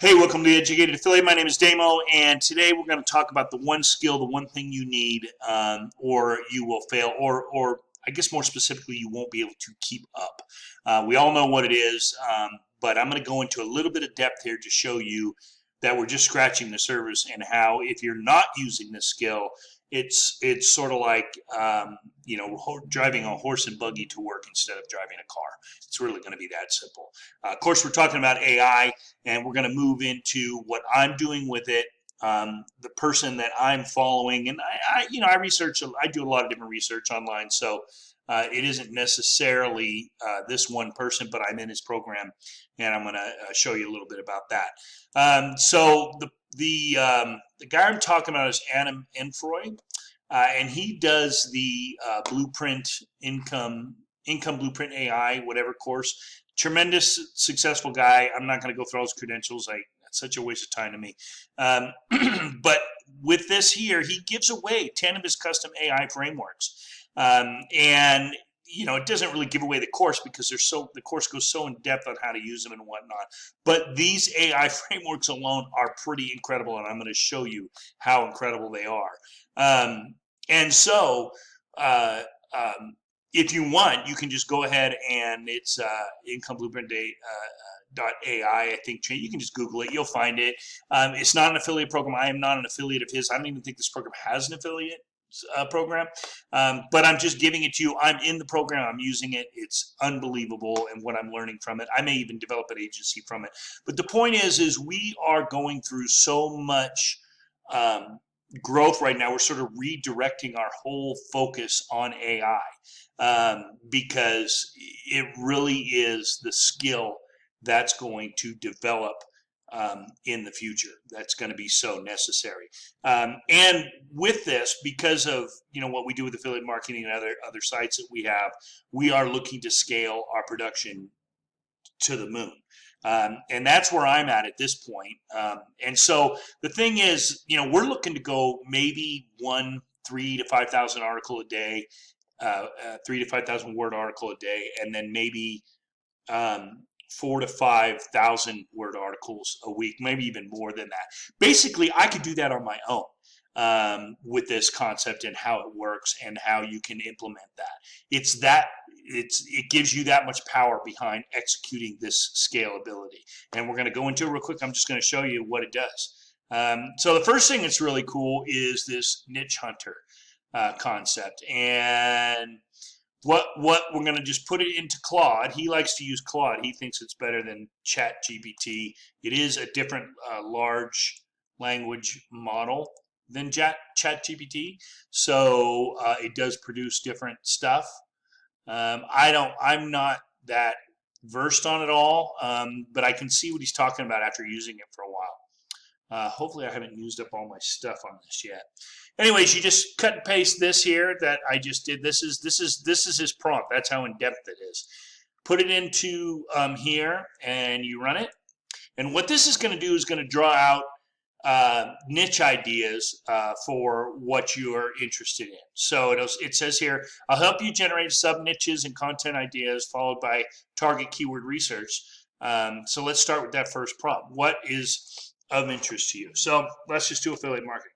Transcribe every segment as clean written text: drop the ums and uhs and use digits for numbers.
Hey, welcome to the Educated Affiliate. My name is Damo, and today we're going to talk about the one skill, the one thing you need, or you will fail, or I guess more specifically, you won't be able to keep up. We all know what it is, but I'm going to go into a little bit of depth here to show you that we're just scratching the surface and how if you're not using this skill, it's sort of like driving a horse and buggy to work instead of driving a car. It's really going to be that simple. Of course, we're talking about AI, and we're going to move into what I'm doing with it. The person that I'm following, and I research. I do a lot of different research online, so it isn't necessarily this one person, but I'm in his program, and I'm going to show you a little bit about that. So the guy I'm talking about is Adam Enfroy, and he does the Blueprint Income Blueprint AI, whatever course. Tremendous, successful guy. I'm not going to go through all his credentials. That's such a waste of time to me. But with this here, he gives away 10 of his custom AI frameworks. And it doesn't really give away the course because the course goes so in depth on how to use them and whatnot. But these AI frameworks alone are pretty incredible, and I'm going to show you how incredible they are. And so, if you want, you can just go ahead and it's Income Blueprint .ai. I think you can just Google it. You'll find it. It's not an affiliate program. I am not an affiliate of his. I don't even think this program has an affiliate program, but I'm just giving it to you. I'm in the program. I'm using it. It's unbelievable, and what I'm learning from it. I may even develop an agency from it. But the point is we are going through so much growth right now. We're sort of redirecting our whole focus on AI because it really is the skill that's going to develop in the future. That's going to be so necessary. And with this, because of what we do with affiliate marketing and other sites that we are looking to scale our production to the moon. And that's where I'm at this point. And so the thing is, we're looking to go maybe 3,000 to 5,000 article a day, 3,000 to 5,000 word article a day, and then maybe 4,000 to 5,000 word articles a week, maybe even more than that. Basically, I could do that on my own with this concept and how it works and how you can implement that. It gives you that much power behind executing this scalability. And we're going to go into it real quick. I'm just going to show you what it does. So the first thing that's really cool is this niche hunter concept. And what we're going to just put it into Claude. He likes to use Claude. He thinks it's better than ChatGPT. It is a different large language model than ChatGPT, so it does produce different stuff. I'm not that versed on it all, but I can see what he's talking about after using it for a while. Hopefully I haven't used up all my stuff on this yet. Anyways, you just cut and paste this here that I just did. This is his prompt. That's how in depth it is. Put it into here and you run it. And what this is going to do is going to draw out niche ideas for what you are interested in. So it says here, I'll help you generate sub niches and content ideas followed by target keyword research. So let's start with that first prompt. What is of interest to you? So let's just do affiliate marketing.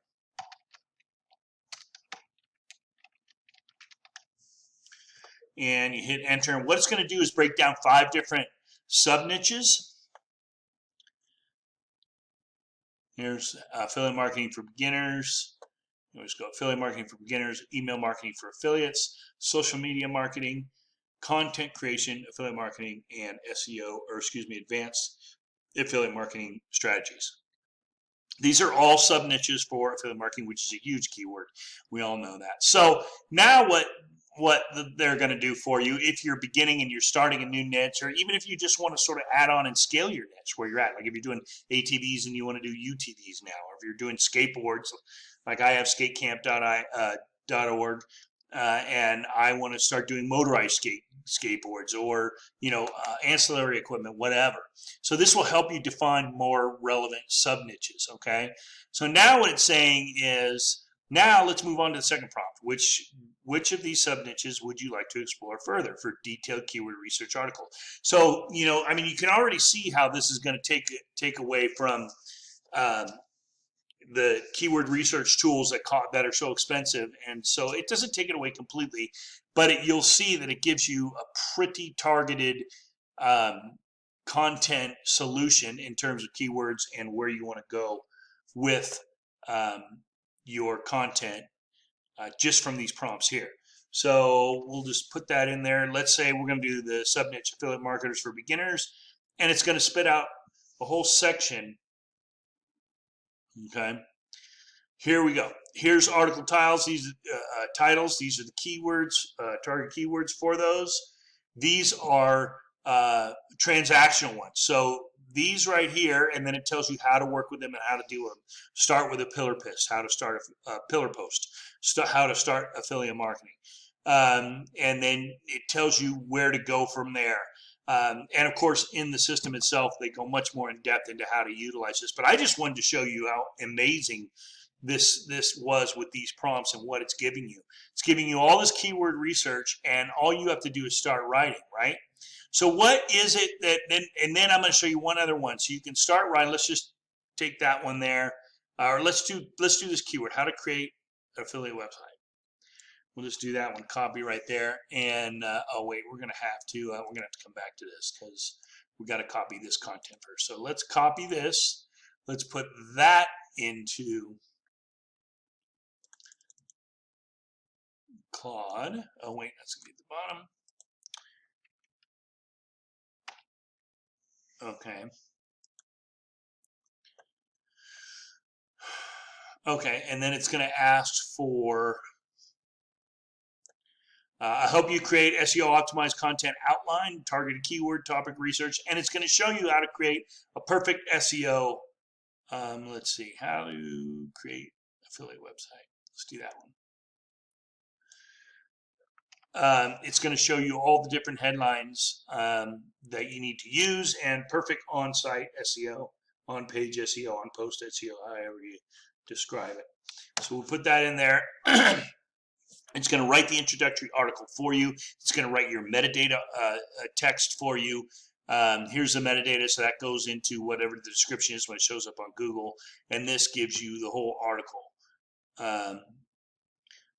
And you hit enter. And what it's going to do is break down 5 different sub niches. Here's affiliate marketing for beginners. Let's go affiliate marketing for beginners, email marketing for affiliates, social media marketing, content creation, affiliate marketing, and advanced affiliate marketing strategies. These are all sub niches for affiliate marketing, which is a huge keyword. We all know that. So now what they're going to do for you if you're beginning and you're starting a new niche, or even if you just want to sort of add on and scale your niche where you're at, like if you're doing ATVs and you want to do UTVs now, or if you're doing skateboards, like I have skatecamp.org, and I want to start doing motorized skateboards or ancillary equipment, whatever. So this will help you define more relevant sub niches. Okay, so now what it's saying is, now let's move on to the second prompt, which which of these sub niches would you like to explore further for detailed keyword research article? So, I mean, you can already see how this is going to take away from the keyword research tools that are so expensive, and so it doesn't take it away completely, but you'll see that it gives you a pretty targeted content solution in terms of keywords and where you want to go with your content just from these prompts here. So we'll just put that in there. Let's say we're going to do the sub niche affiliate marketers for beginners, and it's going to spit out a whole section. Okay, here we go. Here's article titles. These titles. These are the keywords, target keywords for those. These are transactional ones. So these right here, and then it tells you how to work with them and how to do them. Start with a pillar post, how to start a pillar post, how to start affiliate marketing. And then it tells you where to go from there. And of course, in the system itself, they go much more in depth into how to utilize this. But I just wanted to show you how amazing this was with these prompts and what it's giving you. It's giving you all this keyword research, and all you have to do is start writing, right? So what is it that and then I'm going to show you one other one. So you can start writing. Let's just take that one there, or let's do this keyword: how to create an affiliate website. We'll just do that one, copy right there. And oh wait, we're gonna have to come back to this because we got to copy this content first. So let's copy this. Let's put that into Claude. Oh wait, that's gonna be at the bottom. Okay. Okay, and then it's gonna ask for I hope you create SEO optimized content outline, targeted keyword, topic research, and it's going to show you how to create a perfect SEO. Let's see, how to create affiliate website. Let's do that one. It's going to show you all the different headlines that you need to use and perfect on-site SEO, on-page SEO, on-post SEO, however you describe it. So we'll put that in there. It's going to write the introductory article for you. It's going to write your metadata text for you. Here's the metadata, so that goes into whatever the description is when it shows up on Google, and this gives you the whole article.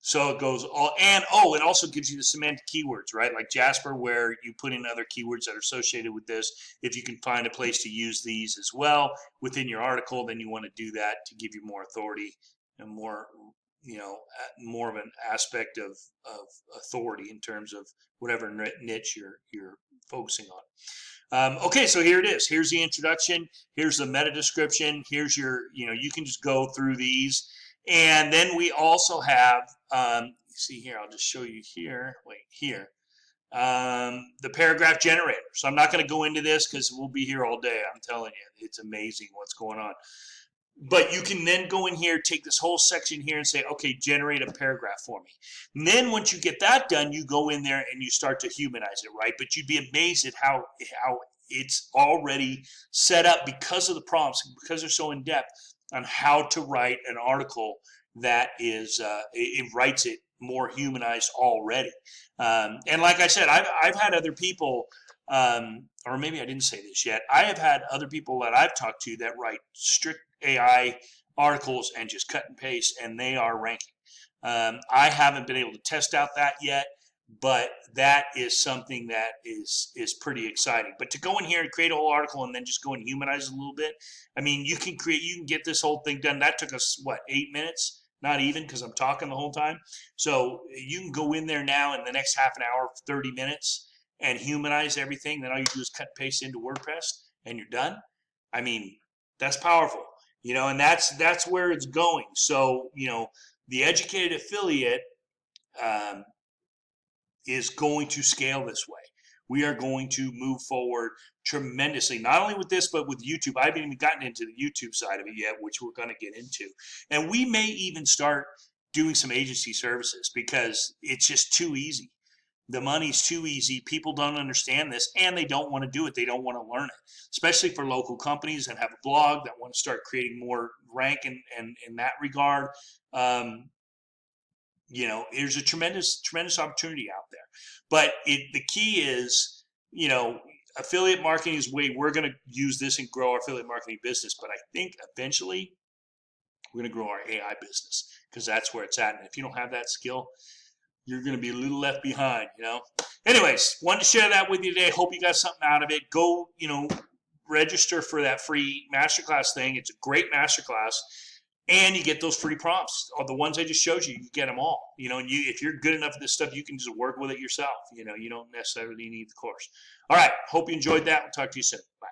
So it goes all, and it also gives you the semantic keywords, right? Like Jasper, where you put in other keywords that are associated with this. If you can find a place to use these as well within your article, then you want to do that to give you more authority and more of an aspect of authority in terms of whatever niche you're focusing on. Okay, so here it is. Here's the introduction. Here's the meta description. Here's your, you can just go through these. And then we also have, see here, I'll just show you here. Wait, here. The paragraph generator. So I'm not going to go into this because we'll be here all day. I'm telling you, it's amazing what's going on. But you can then go in here, take this whole section here and say, okay, generate a paragraph for me. And then once you get that done, you go in there and you start to humanize it, right? But you'd be amazed at how it's already set up because of the prompts, because they're so in depth on how to write an article that is, it writes it more humanized already. And like I said, I've had other people, or maybe I didn't say this yet, I have had other people that I've talked to that write strict AI articles and just cut and paste, and they are ranking. I haven't been able to test out that yet, but that is something that is pretty exciting. But to go in here and create a whole article and then just go and humanize it a little bit, I mean, you can get this whole thing done. That took us, what, 8 minutes? Not even, because I'm talking the whole time. So you can go in there now in the next half an hour, 30 minutes, and humanize everything. Then all you do is cut and paste into WordPress, and you're done. I mean, that's powerful, and that's where it's going. So, the educated affiliate is going to scale this way. We are going to move forward tremendously, not only with this, but with YouTube. I haven't even gotten into the YouTube side of it yet, which we're going to get into. And we may even start doing some agency services because it's just too easy. The money's too easy. People don't understand this, and they don't want to do it. They don't want to learn it, especially for local companies that have a blog that want to start creating more rank in that regard. You know, there's a tremendous opportunity out there. But the key is, you know, affiliate marketing is the way we're going to use this and grow our affiliate marketing business. But I think eventually we're going to grow our AI business, because that's where it's at. And if you don't have that skill, you're going to be a little left behind, you know. Anyways, wanted to share that with you today. Hope you got something out of it. Go, you know, register for that free masterclass thing. It's a great masterclass. And you get those free prompts. All the ones I just showed you, you get them all. You know, and if you're good enough at this stuff, you can just work with it yourself. You know, you don't necessarily need the course. All right. Hope you enjoyed that. We'll talk to you soon. Bye.